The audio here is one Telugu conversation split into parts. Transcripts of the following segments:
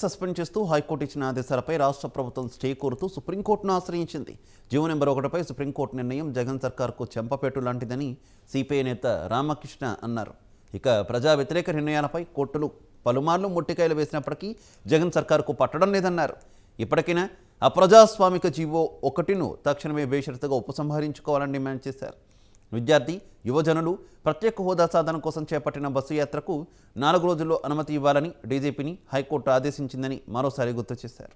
సస్పెండ్ చేస్తూ హైకోర్టు ఇచ్చిన ఆదేశాలపై రాష్ట్ర ప్రభుత్వం స్టే కోరుతూ సుప్రీంకోర్టును ఆశ్రయించింది. జీవో నెంబర్ 1పై సుప్రీంకోర్టు నిర్ణయం జగన్ సర్కార్కు చెంపపెట్టు లాంటిదని సిపిఐ నేత రామకృష్ణ అన్నారు. ఇక ప్రజా వ్యతిరేక నిర్ణయాలపై కోర్టులు పలుమార్లు మొట్టికాయలు వేసినప్పటికీ జగన్ సర్కార్కు పట్టడం లేదన్నారు. ఇప్పటికైనా అప్రజాస్వామిక జీవో 1ను తక్షణమే బేషరతుగా ఉపసంహరించుకోవాలని డిమాండ్ చేశారు. విద్యార్థి యువజనులు ప్రత్యేక హోదా సాధన కోసం చేపట్టిన బస్సు యాత్రకు 4 రోజుల్లో అనుమతి ఇవ్వాలని డీజీపీని హైకోర్టు ఆదేశించిందని మరోసారి గుర్తు చేశారు.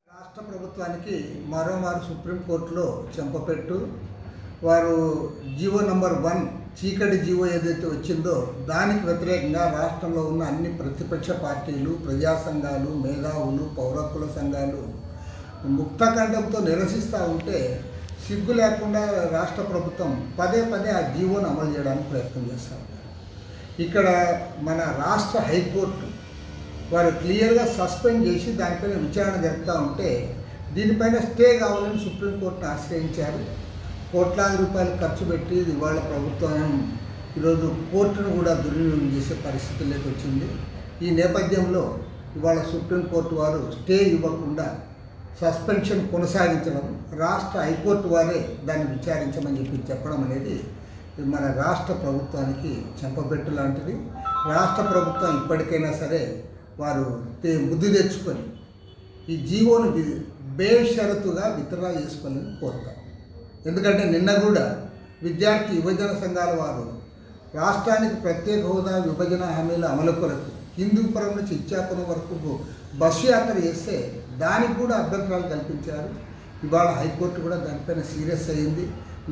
రాష్ట్ర ప్రభుత్వానికి మరోమారు సుప్రీంకోర్టులో చెంపపెట్టు వారు జీవో నంబర్ 1 చీకటి జీవో ఏదైతే వచ్చిందో దానికి వ్యతిరేకంగా రాష్ట్రంలో ఉన్న అన్ని ప్రతిపక్ష పార్టీలు, ప్రజా సంఘాలు, మేధావులు, పౌరకుల సంఘాలు ముక్తకంఠంతో నిరసిస్తూ ఉంటే సిగ్గు లేకుండా రాష్ట్ర ప్రభుత్వం పదే ఆ జీవోను అమలు చేయడానికి ప్రయత్నం చేస్తారు. ఇక్కడ మన రాష్ట్ర హైకోర్టు వారు క్లియర్గా సస్పెండ్ చేసి దానిపైన విచారణ జరుపుతూ ఉంటే దీనిపైన స్టే కావాలని సుప్రీంకోర్టును ఆశ్రయించారు. కోట్లాది రూపాయలు ఖర్చు పెట్టి ఇవాళ ప్రభుత్వం ఈరోజు కోర్టును కూడా దుర్వినియోగం చేసే పరిస్థితుల్లోకి వచ్చింది. ఈ నేపథ్యంలో ఇవాళ సుప్రీంకోర్టు వారు స్టే ఇవ్వకుండా సస్పెన్షన్ కొనసాగించడం, రాష్ట్ర హైకోర్టు వారే దాన్ని విచారించమని చెప్పడం అనేది మన రాష్ట్ర ప్రభుత్వానికి చెంపపెట్టు లాంటిది. రాష్ట్ర ప్రభుత్వం ఇప్పటికైనా సరే వారు బుద్ధి తెచ్చుకొని ఈ జీవోను బేషరతుగా విత్డ్రా చేసుకోవాలని కోరుతాం. ఎందుకంటే నిన్న కూడా విద్యార్థి యువజన సంఘాల వారు రాష్ట్రానికి ప్రత్యేక హోదా విభజన హామీల అమలు కొరకు హిందూపురం నుంచి ఇచ్చాపురం వరకు బస్సు యాత్ర చేస్తే దానికి కూడా అభ్యంతరాలు కల్పించారు. ఇవాళ హైకోర్టు కూడా దానిపైన సీరియస్ అయ్యింది.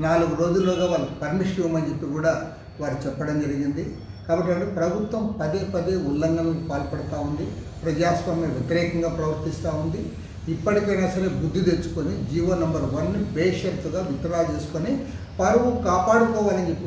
4 రోజుల్లోగా వాళ్ళకి పర్మిషన్ ఇవ్వమని చెప్పి కూడా వారు చెప్పడం జరిగింది. కాబట్టి ప్రభుత్వం పదే ఉల్లంఘనలకు పాల్పడుతూ ఉంది, ప్రజాస్వామ్య వ్యతిరేకంగా ప్రవర్తిస్తూ ఉంది. ఇప్పటికైనా సరే బుద్ధి తెచ్చుకొని జీవో నంబర్ 1ని బేషరతుగా విత్డ్రా చేసుకొని పరువు కాపాడుకోవాలని చెప్పి